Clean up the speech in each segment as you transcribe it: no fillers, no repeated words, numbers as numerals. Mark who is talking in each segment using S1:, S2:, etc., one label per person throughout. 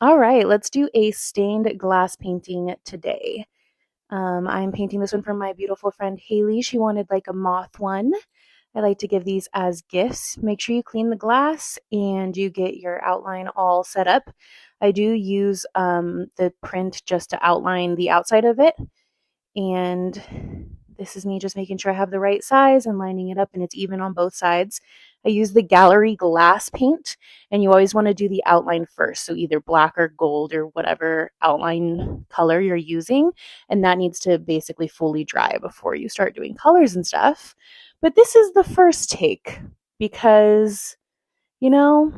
S1: All right, let's do a stained glass painting today. I'm painting this one from my beautiful friend Haley. She wanted like a moth one. I like to give these as gifts. Make sure you clean the glass and you get your outline all set up. I do use the print just to outline the outside of it. And this is me just making sure I have the right size and lining it up and it's even on both sides. I use the gallery glass paint, and you always want to do the outline first. So either black or gold or whatever outline color you're using. And that needs to basically fully dry before you start doing colors and stuff. But this is the first take because, you know,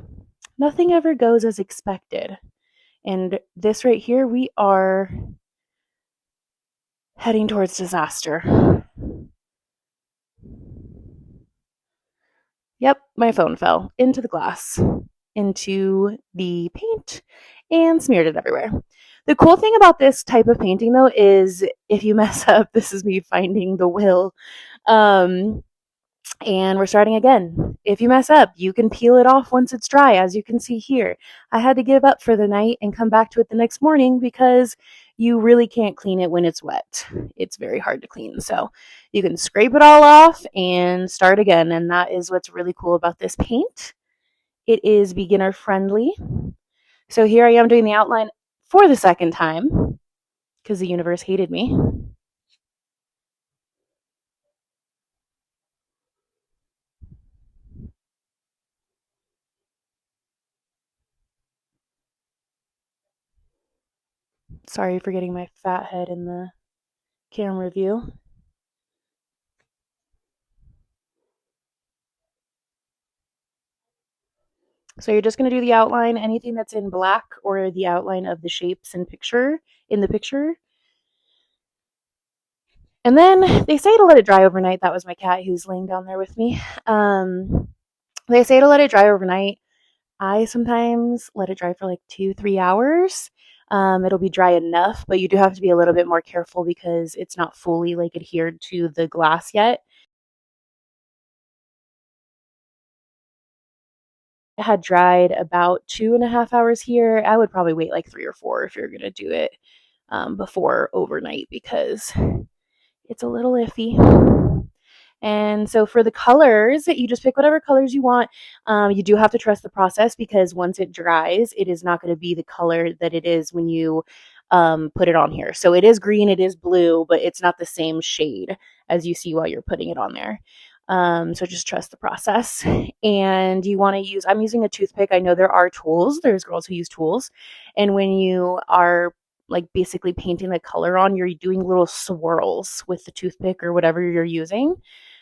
S1: nothing ever goes as expected. And this right here, we are heading towards disaster. Yep, my phone fell into the glass, into the paint, and smeared it everywhere. The cool thing about this type of painting, though, is if you mess up, this is me finding the will. Um, and we're starting again. If you mess up, you can peel it off once it's dry, as you can see here. I had to give up for the night and come back to it the next morning because you really can't clean it when it's wet. It's very hard to clean. So you can scrape it all off and start again. And that is what's really cool about this paint. It is beginner friendly. So here I am doing the outline for the second time because the universe hated me. Sorry for getting my fat head in the camera view. So you're just going to do the outline, anything that's in black or the outline of the shapes in the picture. And then they say to let it dry overnight. That was my cat who's laying down there with me. They say to let it dry overnight. I sometimes let it dry for like 2, 3 hours. It'll be dry enough, but you do have to be a little bit more careful because it's not fully like adhered to the glass yet. It had dried about 2.5 hours here. I would probably wait like 3 or 4 if you're gonna do it before overnight because it's a little iffy. And so for the colors, you just pick whatever colors you want. You do have to trust the process because once it dries, it is not going to be the color that it is when you put it on here. So it is green, it is blue, but it's not the same shade as you see while you're putting it on there. So just trust the process. And you want to use, I'm using a toothpick. I know there are tools, there's girls who use tools. And when you are like basically painting the color on, you're doing little swirls with the toothpick or whatever you're using.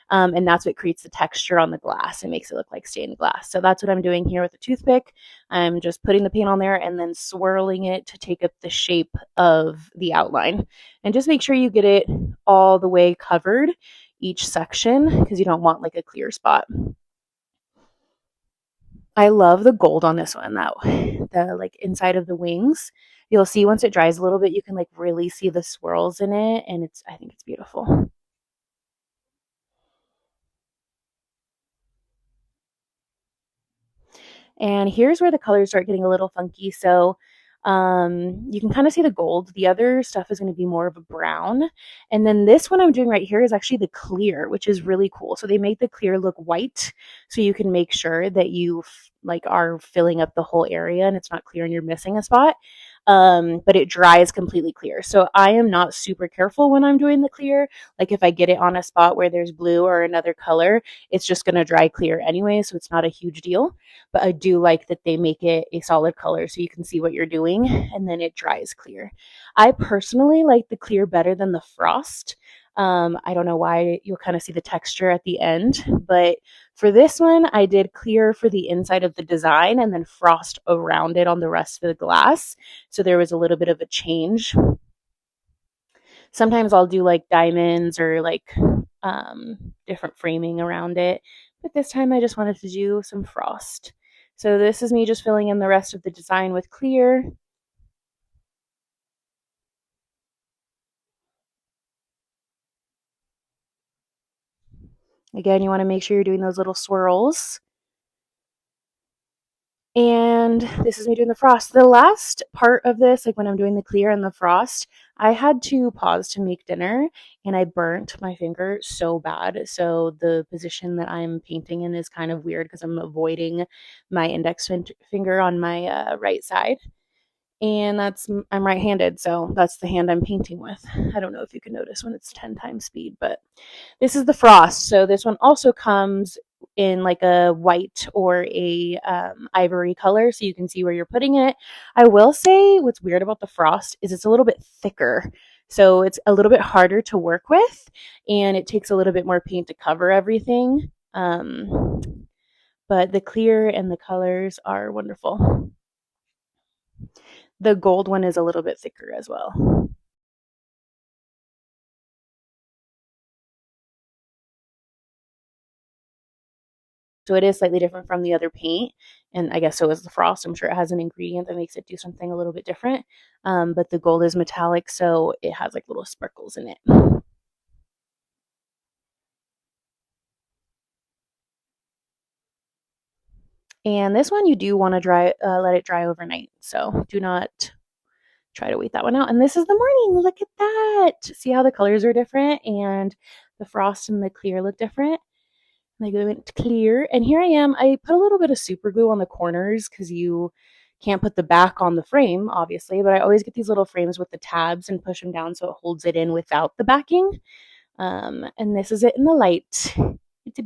S1: And that's what creates the texture on the glass and makes it look like stained glass. So that's what I'm doing here with the toothpick. I'm just putting the paint on there and then swirling it to take up the shape of the outline. And just make sure you get it all the way covered each section because you don't want like a clear spot. I love the gold on this one, that the like inside of the wings. You'll see once it dries a little bit, you can like really see the swirls in it, and I think it's beautiful. And here's where the colors start getting a little funky. So you can kind of see the gold. The other stuff is going to be more of a brown. And then this one I'm doing right here is actually the clear, which is really cool. So they make the clear look white so you can make sure that you like are filling up the whole area and it's not clear and you're missing a spot. But it dries completely clear. So I am not super careful when I'm doing the clear. Like if I get it on a spot where there's blue or another color, it's just going to dry clear anyway. So it's not a huge deal, but I do like that they make it a solid color so you can see what you're doing and then it dries clear. I personally like the clear better than the frost. I don't know why. You'll kind of see the texture at the end, but for this one, I did clear for the inside of the design and then frost around it on the rest of the glass. So there was a little bit of a change. Sometimes I'll do like diamonds or like different framing around it, but this time I just wanted to do some frost. So this is me just filling in the rest of the design with clear. Again, you want to make sure you're doing those little swirls. And this is me doing the frost. The last part of this, like when I'm doing the clear and the frost, I had to pause to make dinner and I burnt my finger so bad. So the position that I'm painting in is kind of weird because I'm avoiding my index finger on my right side. And I'm right-handed, so that's the hand I'm painting with. I don't know if you can notice when it's 10 times speed, but this is the frost. So this one also comes in like a white or a ivory color, so you can see where you're putting it. I will say what's weird about the frost is it's a little bit thicker. So it's a little bit harder to work with, and it takes a little bit more paint to cover everything. But the clear and the colors are wonderful. The gold one is a little bit thicker as well. So it is slightly different from the other paint. And I guess so is the frost. I'm sure it has an ingredient that makes it do something a little bit different. But the gold is metallic, so it has like little sparkles in it. And this one you do want to let it dry overnight. So do not try to wait that one out. And this is the morning. Look at that. See how the colors are different and the frost and the clear look different? Like they went clear. And here I am. I put a little bit of super glue on the corners because you can't put the back on the frame, obviously, but I always get these little frames with the tabs and push them down so it holds it in without the backing. And this is it in the light. It's a